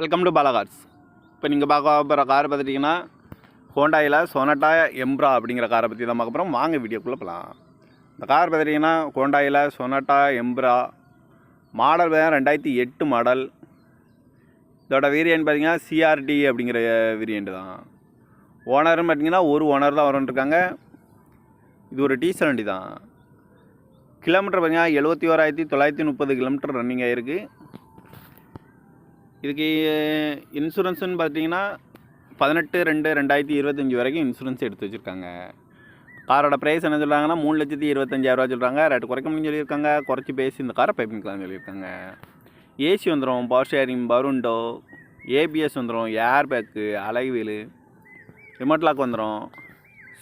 Welcome to Bala cars. இப்போ நீங்கள் பார்க்க போகிற கார் பார்த்துட்டிங்கன்னா ஹோண்டாயில் சொனட்டா எம்ப்ரா அப்படிங்கிற காரை பற்றி தான் பார்க்க போகிறோம். வாங்க வீடியோக்குள்ளே போகலாம். இந்த கார் பார்த்துட்டிங்கன்னா ஹோண்டாயில் சொனட்டா எம்ப்ரா மாடல் 2008 மாடல். இதோட வேரியன்ட் பார்த்திங்கன்னா சிஆர்டி அப்படிங்கிற வேரியண்ட் தான். ஓனர்னு பார்த்திங்கன்னா ஒரு ஓனர் தான் வரன்ட்ருக்காங்க. இது ஒரு டீசல் வண்டி தான். கிலோமீட்டர் பார்த்திங்கன்னா 71,930 கிலோமீட்டர் ரன்னிங் ஆகிருக்கு. இதுக்கு இன்சூரன்ஸுன்னு பார்த்தீங்கன்னா 18/2/2025 வரைக்கும் இன்சூரன்ஸ் எடுத்து வச்சுருக்காங்க. காரோட ப்ரைஸ் என்ன சொல்கிறாங்கன்னா 3,25,000 சொல்கிறாங்க. ரேட்டு குறைக்க முடியும்னு சொல்லியிருக்காங்க. குறைச்சி பேசி இந்த காரை பைப்பிங்கலாம்னு சொல்லியிருக்காங்க. ஏசி வந்துடும், பவர் ஷேரிங், பருண்டோ, ஏபிஎஸ் வந்துடும், ஏர் பேக்கு, அலை வீலு, ரிமோட் லாக் வந்துடும்.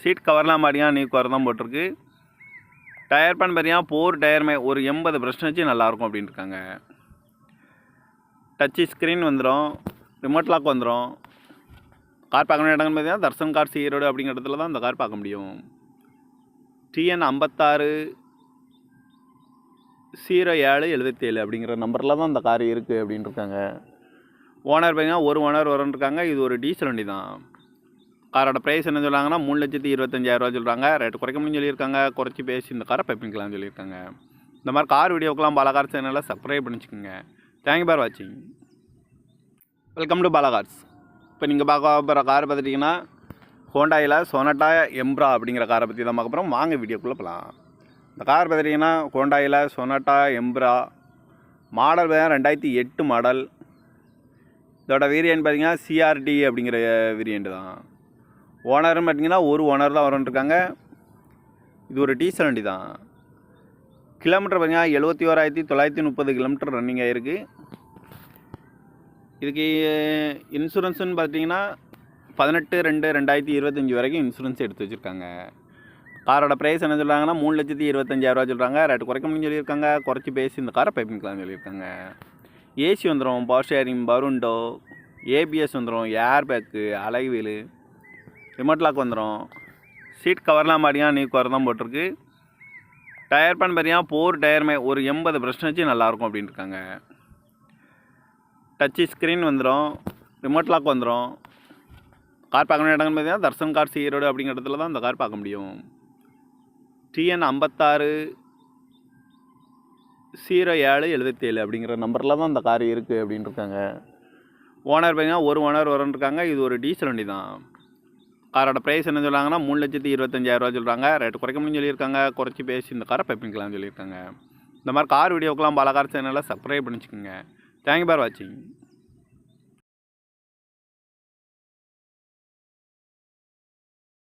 சீட் கவர்லாம் மாதிரியா நீ கவர் தான் போட்டிருக்கு. டயர் பேன் பார்த்தீங்கன்னா 4 டயருமே ஒரு 80% நல்லாயிருக்கும் அப்படின்னு இருக்காங்க. டச்சு ஸ்க்ரீன் வந்துடும், ரிமோட் லாக் வந்துடும். கார் பார்க்க இடங்கள்னு பார்த்தீங்கன்னா தர்சன் கார்ஸ் ஈரோடு அப்படிங்கிற இடத்துல தான் இந்த கார் பார்க்க முடியும். TN 560777 அப்படிங்கிற நம்பரில் தான் இந்த கார் இருக்குது அப்படின்னு இருக்காங்க. ஓனர் பார்த்தீங்கன்னா ஒரு ஓனர் வரன்ட்ருக்காங்க. இது ஒரு டீசல் வண்டி தான். காரோட ப்ரைஸ் என்ன சொல்கிறாங்கன்னா 3,25,000 சொல்கிறாங்க. ரேட்டு குறைக்க முடியும்னு சொல்லியிருக்காங்க. குறைச்சி பேசி இந்த காரை பைப்பிங்கலாம்னு சொல்லியிருக்காங்க. இந்த மாதிரி கார் வீடியோக்கெலாம் பாலா கார் சேனலில் சப்ஸ்கிரைப் பண்ணிச்சுக்கோங்க. தேங்க்யூ ஃபார் வாட்சிங். Welcome to Bala cars. இப்போ நீங்கள் பார்க்க போகிற கார் பார்த்துட்டிங்கன்னா ஹோண்டாயில் சொனட்டா எம்ப்ரா அப்படிங்கிற காரை பற்றி தான் பார்க்க போகிறோம். வாங்க வீடியோக்குள்ளே போகலாம். இந்த கார் பார்த்துட்டிங்கன்னா ஹோண்டாயில் சொனட்டா எம்ப்ரா மாடல் 2008 மாடல். இதோட வேரியன்ட் பார்த்திங்கன்னா சிஆர்டி அப்படிங்கிற வேரியண்ட் தான். ஓனர்னு பார்த்திங்கன்னா ஒரு ஓனர் தான் வரன்ட்ருக்காங்க. இது ஒரு டீசல் வண்டி தான். கிலோமீட்டர் பார்த்திங்கன்னா 71,930 கிலோமீட்டர் ரன்னிங் ஆகிருக்கு. இதுக்கு இன்சூரன்ஸுன்னு பார்த்தீங்கன்னா 18/2/2025 வரைக்கும் இன்சூரன்ஸ் எடுத்து வச்சுருக்காங்க. காரோட ப்ரைஸ் என்ன சொல்கிறாங்கன்னா 3,25,000 சொல்கிறாங்க. ரேட்டு குறைக்க முடியும்னு சொல்லியிருக்காங்க. குறைச்சி பேசி இந்த காரை பைப்பிங்கலாம்னு சொல்லியிருக்காங்க. ஏசி வந்துடும், பவர் ஷேரிங், பருண்டோ, ஏபிஎஸ் வந்துடும், ஏர் பேக்கு, அலை வீலு, ரிமோட் லாக் வந்துடும். சீட் கவர்லாம் மாதிரியா நீ கவர் தான் போட்டிருக்கு. டயர் பேன் பார்த்தீங்கன்னா 4 டயருமே ஒரு 80% நல்லாயிருக்கும் அப்படின்னு இருக்காங்க. டச்சு ஸ்க்ரீன் வந்துடும், ரிமோட் லாக் வந்துடும். கார் பார்க்க இடங்கள்னு பார்த்தீங்கன்னா தர்சன் கார்ஸ் ஈரோடு அப்படிங்கிற இடத்துல தான் இந்த கார் பார்க்க முடியும். TN 560777 அப்படிங்கிற நம்பரில் தான் இந்த கார் இருக்குது அப்படின்னு இருக்காங்க. ஓனர் பார்த்தீங்கன்னா ஒரு ஓனர் வரன்ட்ருக்காங்க. இது ஒரு டீசல் வண்டி தான். காரோட ப்ரைஸ் என்ன சொல்கிறாங்கன்னா 3,25,000 சொல்கிறாங்க. ரேட்டு குறைக்க முடியும்னு சொல்லியிருக்காங்க. குறைச்சி பேசி இந்த காரை பைப்பிங்கலாம்னு சொல்லியிருக்காங்க. இந்த மாதிரி கார் வீடியோக்கெலாம் பாலா கார் சேனலில் சப்ஸ்கிரைப் பண்ணிச்சுக்கோங்க. தேங்க்யூ ஃபார் வாட்சிங்.